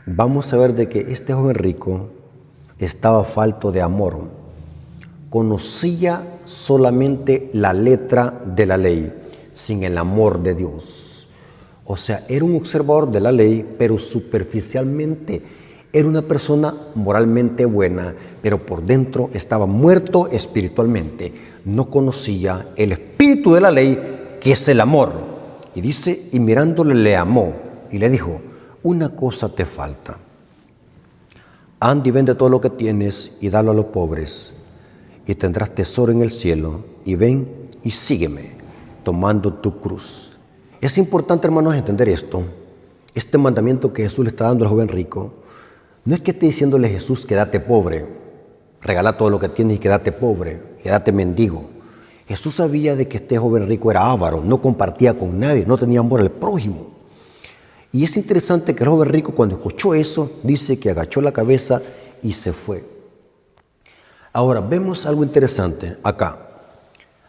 Vamos a ver de que este joven rico estaba falto de amor. Conocía solamente la letra de la ley, sin el amor de Dios. O sea, era un observador de la ley, pero superficialmente era una persona moralmente buena, pero por dentro estaba muerto espiritualmente. No conocía el espíritu de la ley, que es el amor. Y dice, y mirándole le amó y le dijo: una cosa te falta. Anda y vende todo lo que tienes y dalo a los pobres, y tendrás tesoro en el cielo, y ven y sígueme, tomando tu cruz. Es importante, hermanos, entender esto. Este mandamiento que Jesús le está dando al joven rico, no es que esté diciéndole Jesús: quédate pobre, regala todo lo que tienes y quédate pobre, quédate mendigo. Jesús sabía de que este joven rico era avaro, no compartía con nadie, no tenía amor al prójimo. Y es interesante que el joven rico, cuando escuchó eso, dice que agachó la cabeza y se fue. Ahora, vemos algo interesante acá.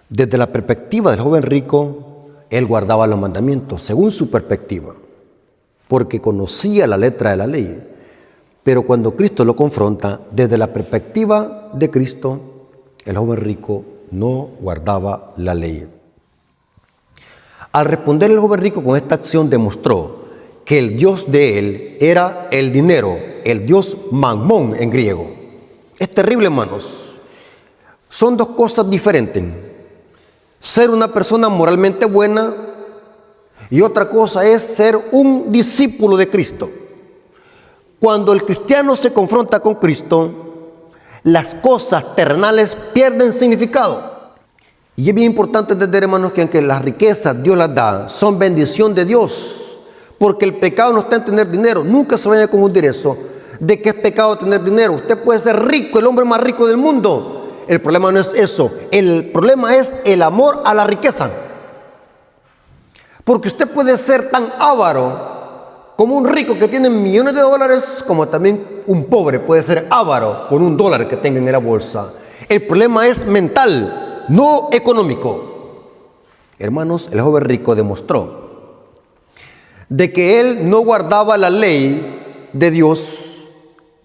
Desde la perspectiva del joven rico, él guardaba los mandamientos, según su perspectiva, porque conocía la letra de la ley. Pero cuando Cristo lo confronta, desde la perspectiva de Cristo, el joven rico no guardaba la ley. Al responder el joven rico con esta acción, demostró que el Dios de él era el dinero, el Dios Mamón en griego. Es terrible, hermanos. Son 2 cosas diferentes. Ser una persona moralmente buena y otra cosa es ser un discípulo de Cristo. Cuando el cristiano se confronta con Cristo, las cosas terrenales pierden significado. Y es bien importante entender, hermanos, que aunque las riquezas Dios las da, son bendición de Dios. Porque el pecado no está en tener dinero. Nunca se vaya a confundir eso, de que es pecado tener dinero. Usted puede ser rico, el hombre más rico del mundo. El problema no es eso. El problema es el amor a la riqueza. Porque usted puede ser tan avaro como un rico que tiene millones de dólares, como también un pobre puede ser avaro con $1 que tenga en la bolsa. El problema es mental, no económico. Hermanos, el joven rico demostró de que él no guardaba la ley de Dios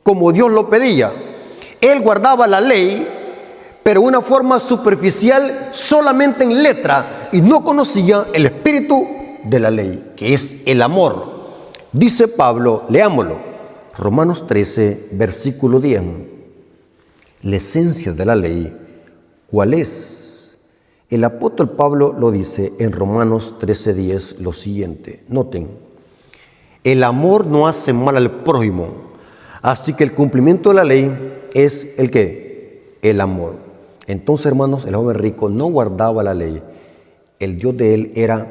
como Dios lo pedía. Él guardaba la ley, pero de una forma superficial, solamente en letra, y no conocía el espíritu de la ley, que es el amor. Dice Pablo, leámoslo, Romanos 13, versículo 10. La esencia de la ley, ¿cuál es? El apóstol Pablo lo dice en Romanos 13:10 lo siguiente. Noten, el amor no hace mal al prójimo, así que el cumplimiento de la ley es ¿el qué? El amor. Entonces, hermanos, el joven rico no guardaba la ley. El Dios de él era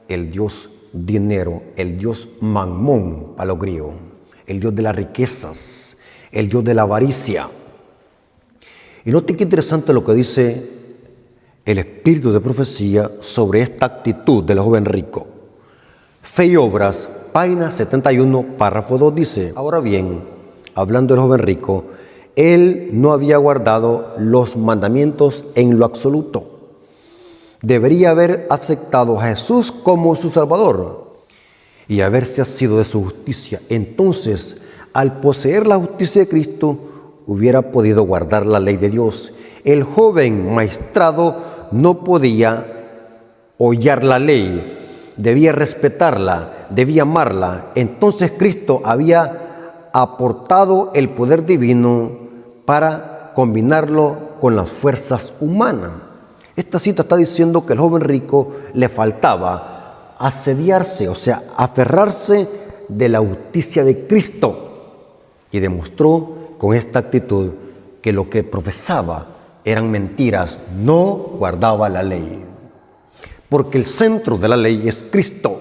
el Dios dinero, el Dios Mamón a los griegos, el Dios de las riquezas, el Dios de la avaricia. Y noten qué interesante lo que dice el espíritu de profecía sobre esta actitud del joven rico. Fe y Obras, página 71, párrafo 2 dice: ahora bien, hablando del joven rico, él no había guardado los mandamientos en lo absoluto. Debería haber aceptado a Jesús como su Salvador y haberse asido de su justicia. Entonces, al poseer la justicia de Cristo, hubiera podido guardar la ley de Dios. El joven maestrado no podía hollar la ley debía respetarla, debía amarla. Entonces Cristo había aportado el poder divino para combinarlo con las fuerzas humanas. Esta cita está diciendo que al joven rico le faltaba asediarse, o sea, aferrarse de la justicia de Cristo, y demostró con esta actitud que lo que profesaba eran mentiras, no guardaba la ley. Porque el centro de la ley es Cristo.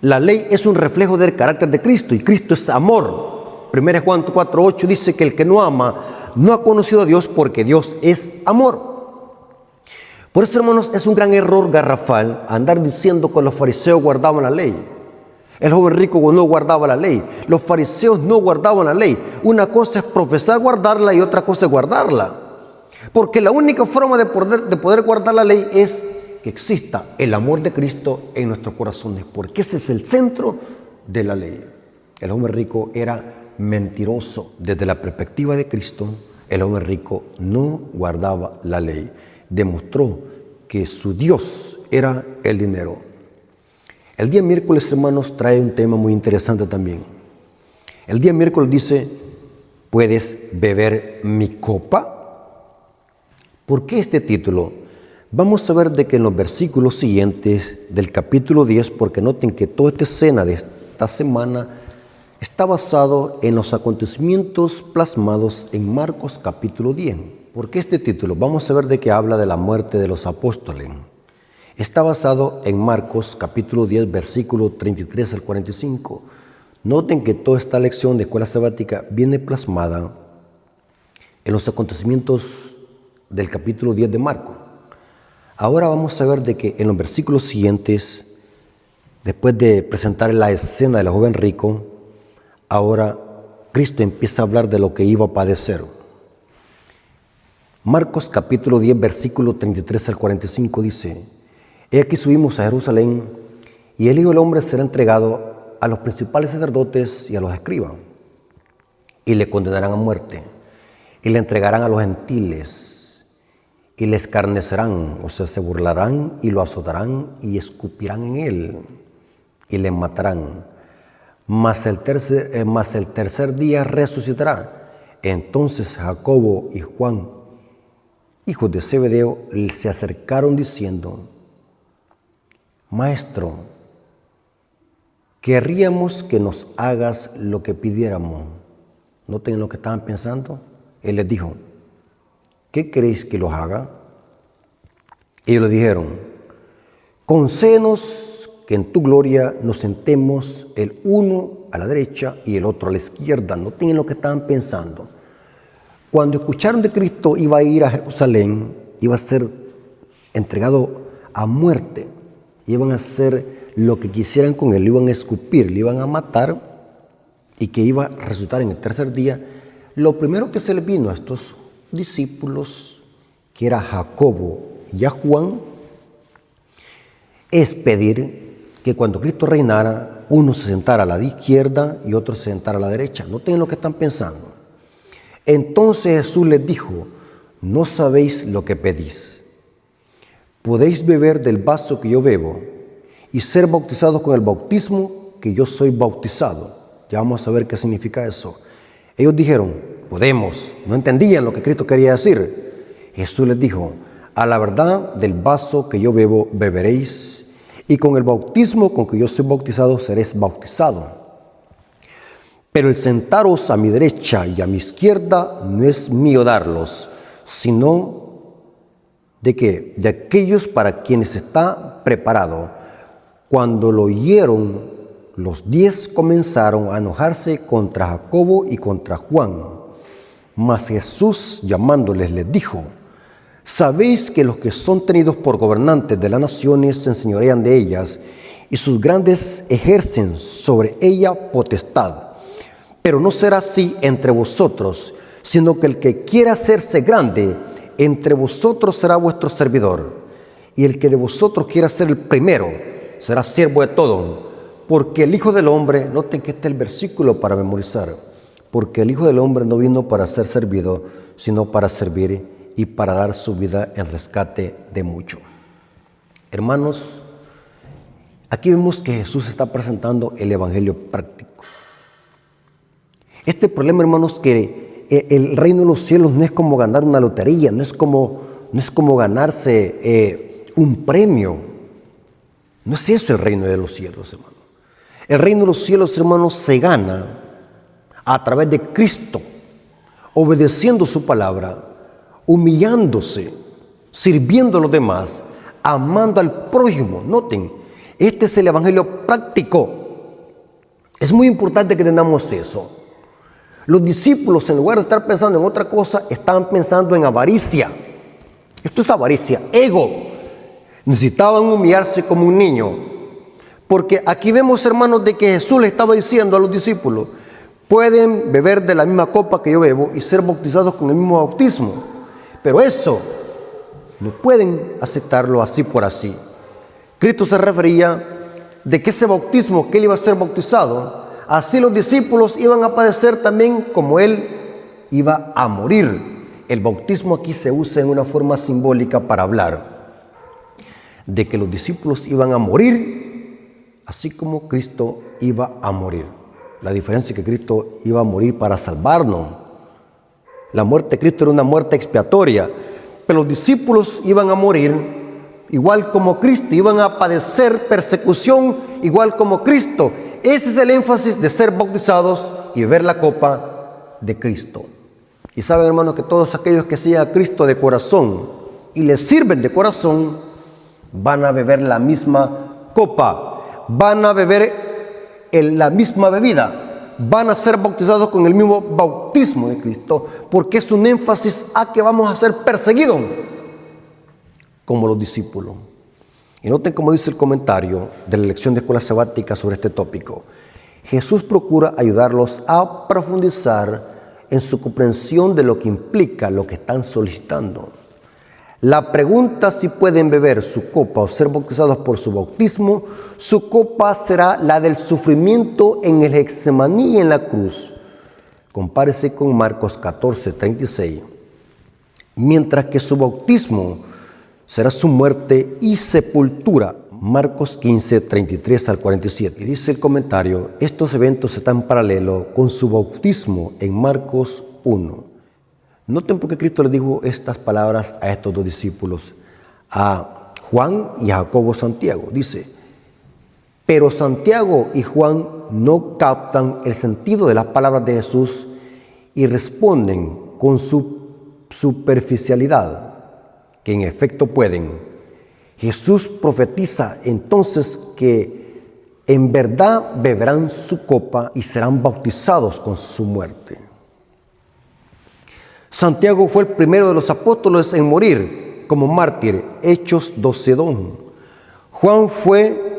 La ley es un reflejo del carácter de Cristo y Cristo es amor. 1 Juan 4:8 dice que el que no ama no ha conocido a Dios porque Dios es amor. Por eso, hermanos, es un gran error garrafal andar diciendo que los fariseos guardaban la ley. El joven rico no guardaba la ley. Los fariseos no guardaban la ley. Una cosa es profesar guardarla y otra cosa es guardarla. Porque la única forma de poder guardar la ley es que exista el amor de Cristo en nuestros corazones, porque ese es el centro de la ley. El joven rico era mentiroso. Desde la perspectiva de Cristo, el joven rico no guardaba la ley. Demostró que su Dios era el dinero. El día miércoles, hermanos, trae un tema muy interesante también. El día miércoles dice, ¿puedes beber mi copa? ¿Por qué este título? Vamos a ver de que en los versículos siguientes del capítulo 10, porque noten que toda esta escena de esta semana está basado en los acontecimientos plasmados en Marcos capítulo 10. ¿Por qué este título? Vamos a ver de que habla de la muerte de los apóstoles. Está basado en Marcos capítulo 10, versículo 33 al 45. Noten que toda esta lección de escuela sabática viene plasmada en los acontecimientos del capítulo 10 de Marcos. Ahora vamos a ver de que en los versículos siguientes, después de presentar la escena del joven rico, ahora Cristo empieza a hablar de lo que iba a padecer. Marcos capítulo 10, versículo 33 al 45 dice, he aquí subimos a Jerusalén, y el Hijo del Hombre será entregado a los principales sacerdotes y a los escribas, y le condenarán a muerte, y le entregarán a los gentiles, y le escarnecerán, o sea, se burlarán y lo azotarán y escupirán en él, y le matarán. Mas el tercer día resucitará. Entonces Jacobo y Juan, hijos de Zebedeo, se acercaron diciendo, Maestro, querríamos que nos hagas lo que pidiéramos. ¿Noten lo que estaban pensando? Él les dijo, ¿qué queréis que los haga? Ellos le dijeron, concédenos que en tu gloria nos sentemos el uno a la derecha y el otro a la izquierda. Noten lo que estaban pensando. Cuando escucharon de Cristo iba a ir a Jerusalén, iba a ser entregado a muerte, iban a hacer lo que quisieran con él, le iban a escupir, le iban a matar y que iba a resucitar en el tercer día. Lo primero que se les vino a estos discípulos, que era Jacobo y a Juan, es pedir que cuando Cristo reinara, uno se sentara a la izquierda y otro se sentara a la derecha. Noten lo que están pensando. Entonces Jesús les dijo, no sabéis lo que pedís. Podéis beber del vaso que yo bebo y ser bautizados con el bautismo que yo soy bautizado. Ya vamos a ver qué significa eso. Ellos dijeron, podemos. No entendían lo que Cristo quería decir. Jesús les dijo, a la verdad del vaso que yo bebo beberéis, y con el bautismo con que yo soy bautizado seréis bautizados. Pero el sentaros a mi derecha y a mi izquierda no es mío darlos, sino de aquellos para quienes está preparado. Cuando lo oyeron, los 10 comenzaron a enojarse contra Jacobo y contra Juan. Mas Jesús, llamándoles, les dijo, sabéis que los que son tenidos por gobernantes de las naciones se enseñorean de ellas, y sus grandes ejercen sobre ella potestad. Pero no será así entre vosotros, sino que el que quiera hacerse grande entre vosotros será vuestro servidor, y el que de vosotros quiera ser el primero será siervo de todo. Porque el Hijo del Hombre, noten que este es el versículo para memorizar, porque el Hijo del Hombre no vino para ser servido, sino para servir y para dar su vida en rescate de muchos. Hermanos, Aquí vemos que Jesús está presentando el evangelio práctico. Este problema, hermanos, que el reino de los cielos no es como ganar una lotería, no es como ganarse un premio. No es eso el reino de los cielos, hermano. El reino de los cielos, hermanos, se gana a través de Cristo, obedeciendo su palabra, humillándose, sirviendo a los demás, amando al prójimo. Noten, este es el evangelio práctico. Es muy importante que entendamos eso. Los discípulos, en lugar de estar pensando en otra cosa, estaban pensando en avaricia. Esto es avaricia, ego. Necesitaban humillarse como un niño. Porque aquí vemos, hermanos, de que Jesús le estaba diciendo a los discípulos: pueden beber de la misma copa que yo bebo y ser bautizados con el mismo bautismo. Pero eso no pueden aceptarlo así por así. Cristo se refería de que ese bautismo que él iba a ser bautizado, así los discípulos iban a padecer también como él iba a morir. El bautismo aquí se usa en una forma simbólica para hablar de que los discípulos iban a morir, así como Cristo iba a morir. La diferencia es que Cristo iba a morir para salvarnos. La muerte de Cristo era una muerte expiatoria, pero los discípulos iban a morir igual como Cristo, iban a padecer persecución igual como Cristo. Ese es el énfasis de ser bautizados y beber la copa de Cristo. Y saben, hermanos, que todos aquellos que siguen a Cristo de corazón y le sirven de corazón, van a beber la misma copa, van a beber la misma bebida, van a ser bautizados con el mismo bautismo de Cristo, porque es un énfasis a que vamos a ser perseguidos como los discípulos. Y noten cómo dice el comentario de la lección de escuela sabática sobre este tópico. Jesús procura ayudarlos a profundizar en su comprensión de lo que implica lo que están solicitando. La pregunta si pueden beber su copa o ser bautizados por su bautismo, su copa será la del sufrimiento en el Getsemaní y en la cruz. Compárese con Marcos 14:36. Mientras que su bautismo será su muerte y sepultura. Marcos 15:33 al 47. Y dice el comentario: estos eventos están en paralelo con su bautismo en Marcos 1. Noten por qué Cristo le dijo estas palabras a estos dos discípulos, a Juan y a Jacobo Santiago. Dice: pero Santiago y Juan no captan el sentido de las palabras de Jesús y responden con su superficialidad, que en efecto pueden. Jesús profetiza entonces que en verdad beberán su copa y serán bautizados con su muerte. Santiago fue el primero de los apóstoles en morir como mártir, Hechos 12:2. Juan fue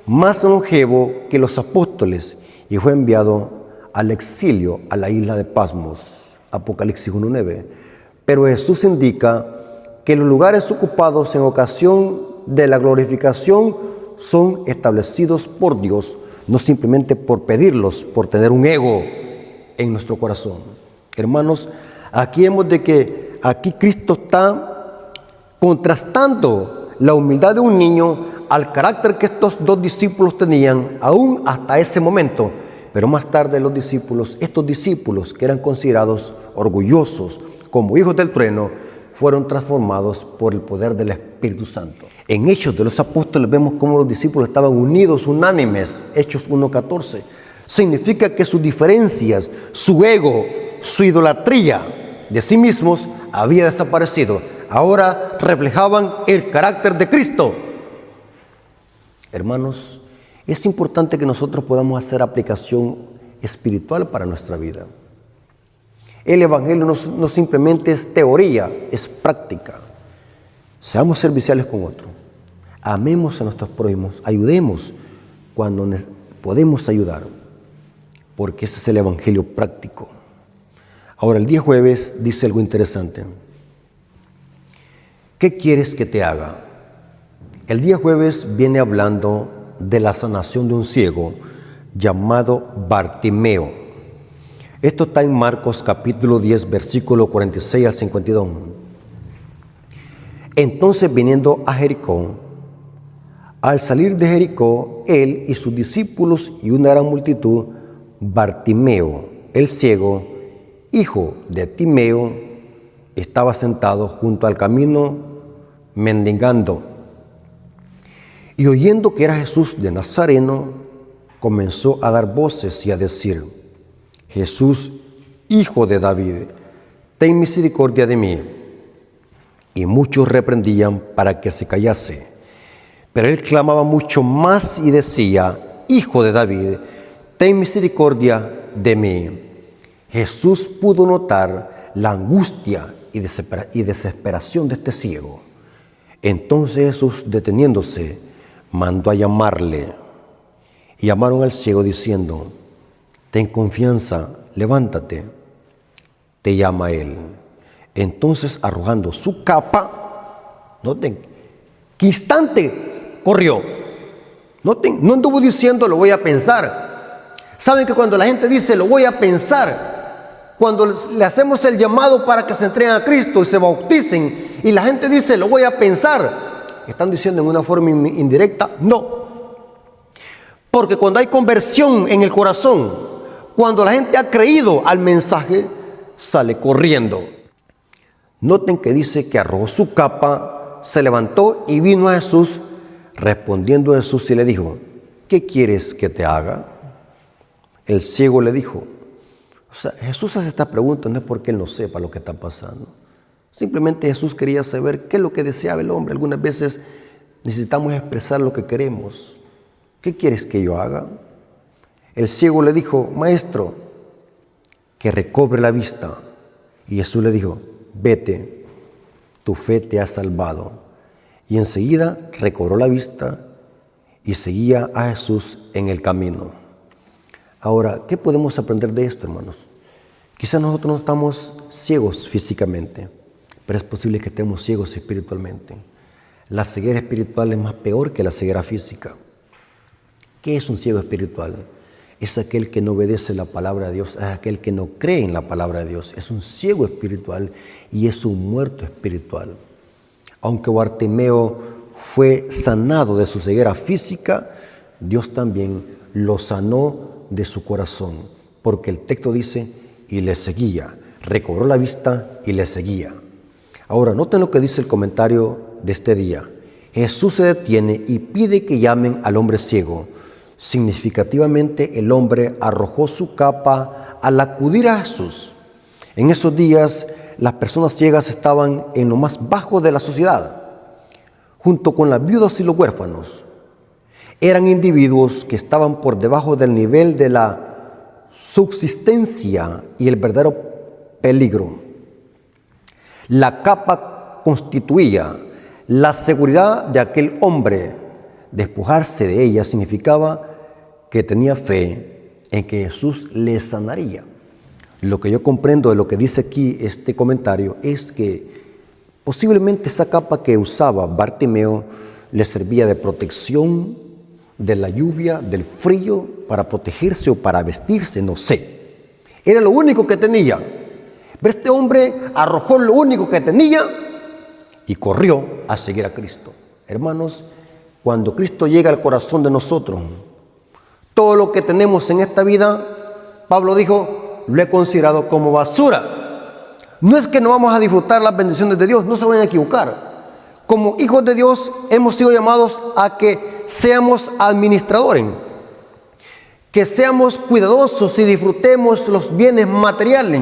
más longevo que los apóstoles y fue enviado al exilio a la isla de Pasmos, Apocalipsis 1:9. Pero Jesús indica que los lugares ocupados en ocasión de la glorificación son establecidos por Dios, no simplemente por pedirlos, por tener un ego en nuestro corazón. Hermanos, aquí vemos de que aquí Cristo está contrastando la humildad de un niño al carácter que estos dos discípulos tenían aún hasta ese momento. Pero más tarde estos discípulos que eran considerados orgullosos como hijos del trueno, fueron transformados por el poder del Espíritu Santo. En Hechos de los Apóstoles vemos cómo los discípulos estaban unidos, unánimes. Hechos 1:14. Significa que sus diferencias, su ego, su idolatría de sí mismos había desaparecido. Ahora reflejaban el carácter de Cristo. Hermanos, es importante que nosotros podamos hacer aplicación espiritual para nuestra vida. El evangelio no simplemente es teoría, es práctica. Seamos serviciales con otros. Amemos a nuestros prójimos, ayudemos cuando podemos ayudar, porque ese es el evangelio práctico. Ahora, el día jueves dice algo interesante. ¿Qué quieres que te haga? El día jueves viene hablando de la sanación de un ciego llamado Bartimeo. Esto está en Marcos capítulo 10, versículo 46 al 52. Entonces, viniendo a Jericó, Al salir de Jericó, él y sus discípulos y una gran multitud, Bartimeo, el ciego, hijo de Timeo, estaba sentado junto al camino mendigando. Y oyendo que era Jesús de Nazareno, comenzó a dar voces y a decir: Jesús, hijo de David, ten misericordia de mí. Y muchos reprendían para que se callase. Pero él clamaba mucho más y decía: Hijo de David, ten misericordia de mí. Jesús pudo notar la angustia y desesperación de este ciego. Entonces Jesús, deteniéndose, mandó a llamarle. Y llamaron al ciego diciendo: Ten confianza, levántate. Te llama él. Entonces, arrojando su capa, noten, que instante corrió. Noten, no anduvo diciendo lo voy a pensar. Saben que cuando la gente dice lo voy a pensar, cuando le hacemos el llamado para que se entreguen a Cristo y se bauticen, y la gente dice lo voy a pensar, están diciendo en una forma indirecta no. Porque cuando hay conversión en el corazón, cuando la gente ha creído al mensaje, sale corriendo. Noten que dice que arrojó su capa, se levantó y vino a Jesús. Respondiendo Jesús y le dijo: ¿qué quieres que te haga? El ciego le dijo, Jesús hace esta pregunta no es porque él no sepa lo que está pasando. Simplemente Jesús quería saber qué es lo que deseaba el hombre. Algunas veces necesitamos expresar lo que queremos. ¿Qué quieres que yo haga? El ciego le dijo: Maestro, que recobre la vista. Y Jesús le dijo: vete, tu fe te ha salvado. Y enseguida recobró la vista y seguía a Jesús en el camino. Ahora, ¿qué podemos aprender de esto, hermanos? Quizás nosotros no estamos ciegos físicamente, pero es posible que estemos ciegos espiritualmente. La ceguera espiritual es más peor que la ceguera física. ¿Qué es un ciego espiritual? Es aquel que no obedece la palabra de Dios, es aquel que no cree en la palabra de Dios. Es un ciego espiritual y es un muerto espiritual. Aunque Bartimeo fue sanado de su ceguera física, Dios también lo sanó de su corazón, porque el texto dice: y le seguía, recobró la vista y le seguía. Ahora, noten lo que dice el comentario de este día. Jesús se detiene y pide que llamen al hombre ciego. Significativamente, el hombre arrojó su capa al acudir a Jesús. En esos días, las personas ciegas estaban en lo más bajo de la sociedad, junto con las viudas y los huérfanos. Eran individuos que estaban por debajo del nivel de la subsistencia y el verdadero peligro. La capa constituía la seguridad de aquel hombre. Despojarse de ella significaba que tenía fe en que Jesús le sanaría. Lo que yo comprendo de lo que dice aquí este comentario es que posiblemente esa capa que usaba Bartimeo le servía de protección de la lluvia, del frío, para protegerse o para vestirse, no sé. Era lo único que tenía. Pero este hombre arrojó lo único que tenía y corrió a seguir a Cristo. Hermanos, cuando Cristo llega al corazón de nosotros, todo lo que tenemos en esta vida, Pablo dijo, lo he considerado como basura. No es que no vamos a disfrutar las bendiciones de Dios, no se vayan a equivocar. Como hijos de Dios hemos sido llamados a que seamos administradores, que seamos cuidadosos y disfrutemos los bienes materiales,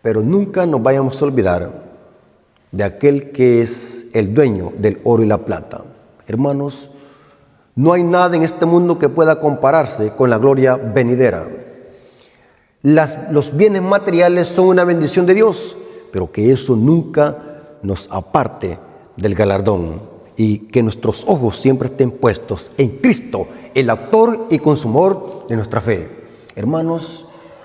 pero nunca nos vayamos a olvidar de aquel que es el dueño del oro y la plata. Hermanos, no hay nada en este mundo que pueda compararse con la gloria venidera. Los bienes materiales son una bendición de Dios, pero que eso nunca nos aparte del galardón y que nuestros ojos siempre estén puestos en Cristo, el autor y consumador de nuestra fe. Hermanos,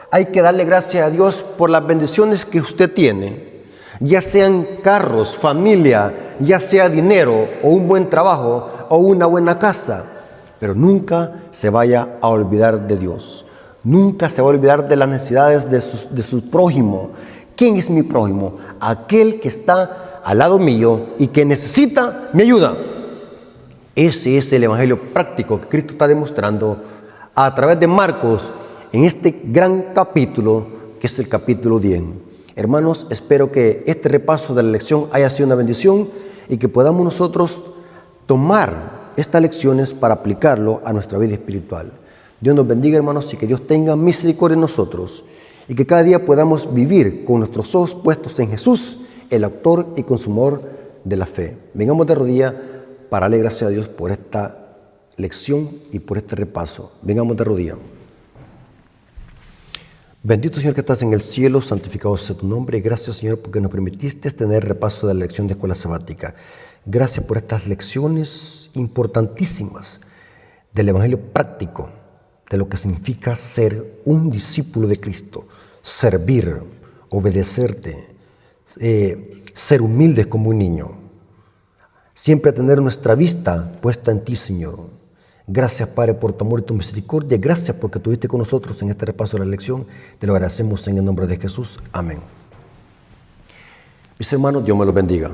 hay que darle gracias a Dios por las bendiciones que usted tiene, ya sean carros, familia, ya sea dinero o un buen trabajo o una buena casa, pero nunca se vaya a olvidar de Dios. Nunca se va a olvidar de las necesidades de su prójimo. ¿Quién es mi prójimo? Aquel que está al lado mío y que necesita mi ayuda. Ese es el evangelio práctico que Cristo está demostrando a través de Marcos en este gran capítulo que es el capítulo 10. Hermanos, espero que este repaso de la lección haya sido una bendición y que podamos nosotros tomar estas lecciones para aplicarlo a nuestra vida espiritual. Dios nos bendiga, hermanos, y que Dios tenga misericordia en nosotros y que cada día podamos vivir con nuestros ojos puestos en Jesús, el autor y consumador de la fe. Vengamos de rodillas para darle gracias a Dios por esta lección y por este repaso. Vengamos de rodillas. Bendito Señor que estás en el cielo, santificado sea tu nombre. Gracias, Señor, porque nos permitiste tener repaso de la lección de escuela sabática. Gracias por estas lecciones importantísimas del evangelio práctico, de lo que significa ser un discípulo de Cristo, servir, obedecerte, ser humildes como un niño, siempre tener nuestra vista puesta en ti, Señor. Gracias, Padre, por tu amor y tu misericordia. Gracias porque estuviste con nosotros en este repaso de la lección. Te lo agradecemos en el nombre de Jesús. Amén. Mis hermanos, Dios me los bendiga.